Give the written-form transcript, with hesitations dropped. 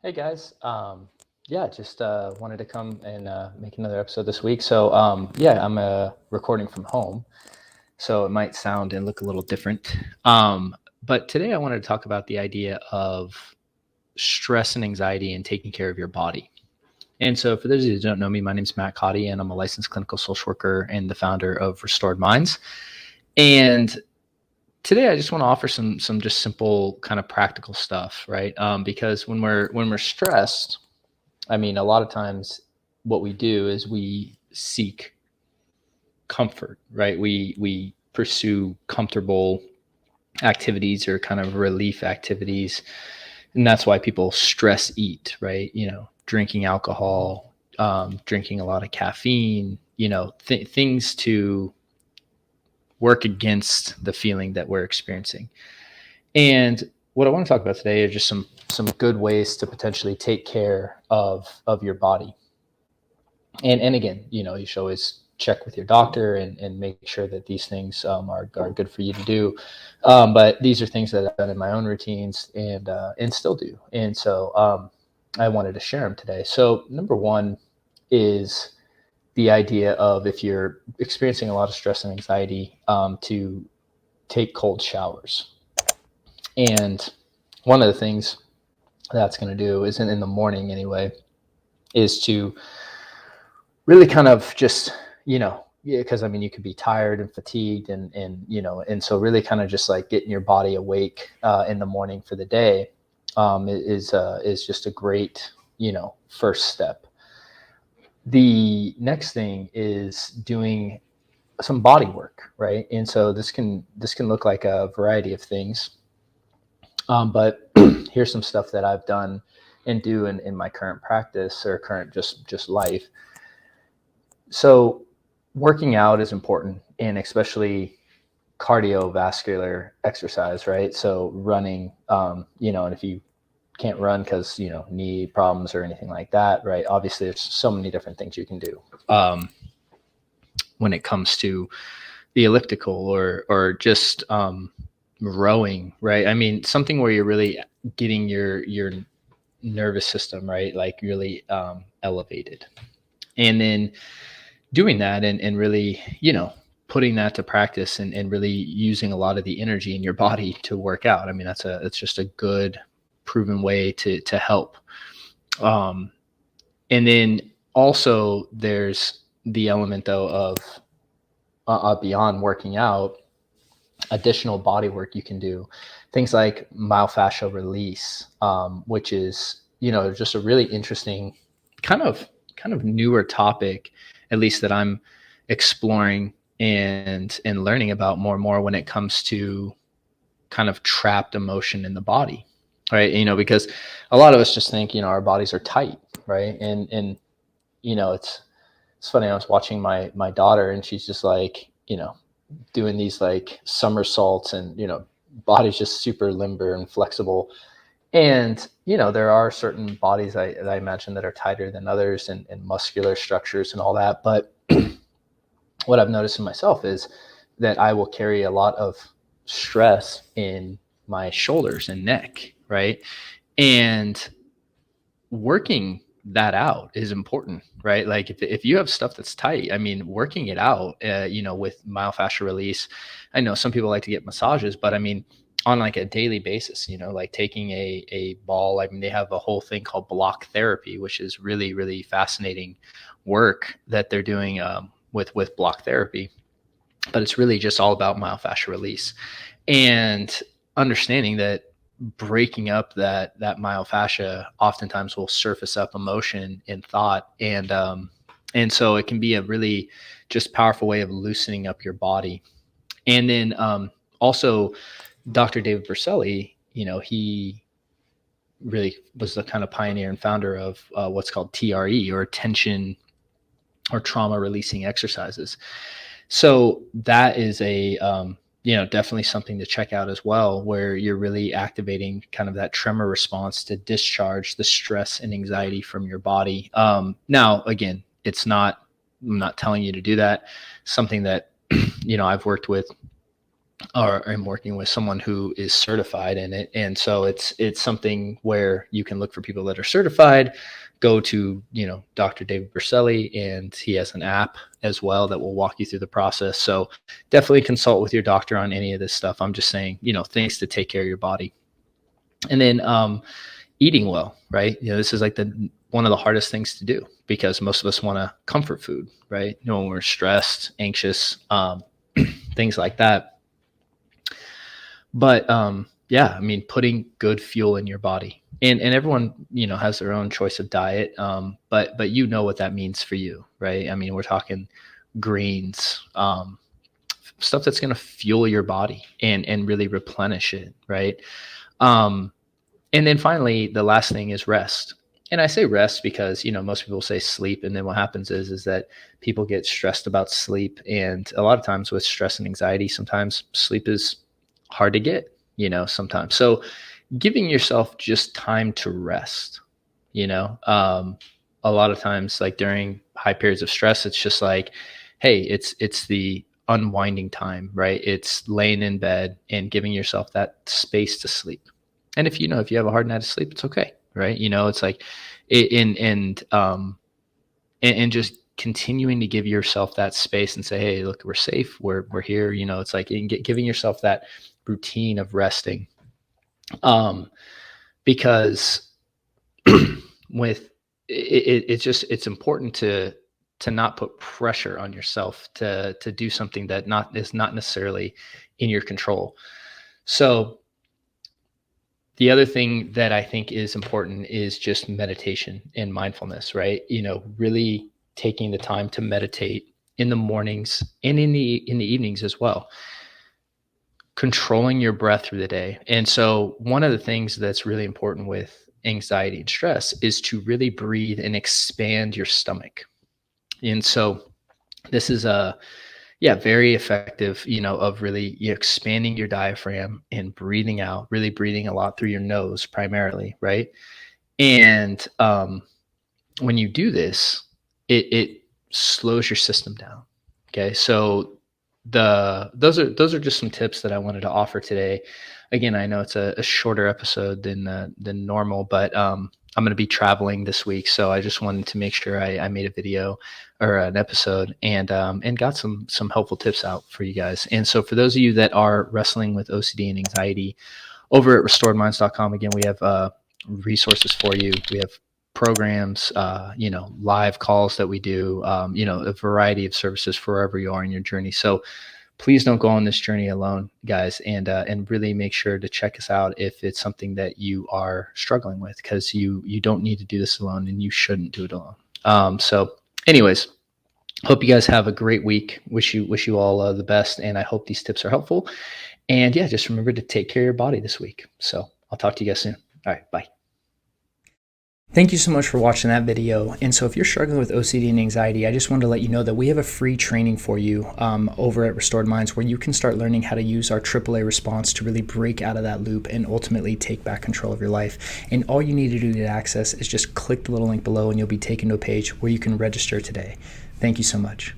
Hey guys, yeah, just wanted to come and make another episode this week. So yeah, I'm recording from home, so it might sound and look a little different. But today I wanted to talk about the idea of stress and anxiety and taking care of your body. And so for those of you who don't know me, my name is Matt Cotty, and I'm a licensed clinical social worker and the founder of Restored Minds. And today I just want to offer some just simple kind of practical stuff, right? Because when we're stressed, I mean, a lot of times what we do is we seek comfort, right? We pursue comfortable activities or kind of relief activities. And that's why people stress eat, right? Drinking alcohol, drinking a lot of caffeine, things to work against the feeling that we're experiencing. And what I want to talk about today are just some good ways to potentially take care of your body. And again, you should always check with your doctor and make sure that these things are good for you to do. But these are things that I've done in my own routines and still do. And so I wanted to share them today. So number one is the idea of, if you're experiencing a lot of stress and anxiety, to take cold showers. And one of the things that's going to do is in the morning anyway, is to really kind of just, because I mean, you could be tired and fatigued and so really kind of just like getting your body awake in the morning for the day is just a great, first step. The next thing is doing some body work, right? And so this can look like a variety of things. But here's some stuff that I've done and do in my current practice or current just life. So working out is important, and especially cardiovascular exercise, right? So running, and if you can't run because, knee problems or anything like that, right? Obviously, there's so many different things you can do when it comes to the elliptical or just rowing, right? I mean, something where you're really getting your nervous system, right, like really elevated, and then doing that and really, putting that to practice and really using a lot of the energy in your body to work out. I mean, it's just a good proven way to help. And then also there's the element though of beyond working out, additional body work you can do, things like myofascial release, which is, just a really interesting kind of newer topic, at least that I'm exploring and learning about more and more when it comes to kind of trapped emotion in the body, right? Because a lot of us just think, our bodies are tight, right? And it's funny. I was watching my daughter, and she's just like, doing these like somersaults, and body's just super limber and flexible. And there are certain bodies I imagine that are tighter than others, and muscular structures and all that. But what I've noticed in myself is that I will carry a lot of stress in my shoulders and neck, right? And working that out is important, right? Like if you have stuff that's tight, I mean, working it out, with myofascial release. I know some people like to get massages, but I mean, on like a daily basis, like taking a ball. I mean, they have a whole thing called block therapy, which is really, really fascinating work that they're doing with block therapy. But it's really just all about myofascial release and understanding that breaking up that myofascia oftentimes will surface up emotion and thought, and so it can be a really just powerful way of loosening up your body. And then also Dr. David Berceli, he really was the kind of pioneer and founder of what's called TRE, or tension or trauma releasing exercises. So that is a definitely something to check out as well, where you're really activating kind of that tremor response to discharge the stress and anxiety from your body. Now, again, I'm not telling you to do that. Something that, I've worked with or I'm working with someone who is certified in it. And so it's something where you can look for people that are certified, go to, Dr. David Berselli, and he has an app as well that will walk you through the process. So definitely consult with your doctor on any of this stuff. I'm just saying, things to take care of your body. And then eating well, right? This is like one of the hardest things to do because most of us want a comfort food, right? When we're stressed, anxious, things like that. But yeah, I mean, putting good fuel in your body, and everyone has their own choice of diet, but what that means for you, right? I mean, we're talking greens, stuff that's going to fuel your body and really replenish it, right? And then finally, the last thing is rest. And I say rest because, most people say sleep. And then what happens is that people get stressed about sleep. And a lot of times with stress and anxiety, sometimes sleep is hard to get, sometimes. So giving yourself just time to rest, a lot of times, like during high periods of stress, it's just like, hey, it's the unwinding time, right? It's laying in bed and giving yourself that space to sleep. And if you have a hard night of sleep, it's okay, right? It's like, and just continuing to give yourself that space and say, hey, look, we're safe, we're here. It's like giving yourself that routine of resting, because with it's important to not put pressure on yourself to do something that is not necessarily in your control. So the other thing that I think is important is just meditation and mindfulness, right? Really taking the time to meditate in the mornings and in the evenings as well. Controlling your breath through the day. And so one of the things that's really important with anxiety and stress is to really breathe and expand your stomach. And so this is very effective, of really expanding your diaphragm and breathing out, really breathing a lot through your nose primarily, right? And when you do this, it slows your system down. Okay, so those are just some tips that I wanted to offer today. Again, I know it's a shorter episode than normal, but I'm going to be traveling this week, so I just wanted to make sure I made a video or an episode and got some helpful tips out for you guys. And so for those of you that are wrestling with OCD and anxiety, over at restoredminds.com, again, we have resources for you. We have programs, live calls that we do, a variety of services for wherever you are in your journey. So please don't go on this journey alone, guys, and really make sure to check us out if it's something that you are struggling with, because you don't need to do this alone, and you shouldn't do it alone. So anyways, hope you guys have a great week. Wish you all the best, and I hope these tips are helpful. And yeah, just remember to take care of your body this week. So I'll talk to you guys soon. All right, bye. Thank you so much for watching that video. And so if you're struggling with OCD and anxiety, I just wanted to let you know that we have a free training for you over at Restored Minds, where you can start learning how to use our AAA response to really break out of that loop and ultimately take back control of your life. And all you need to do to access is just click the little link below, and you'll be taken to a page where you can register today. Thank you so much.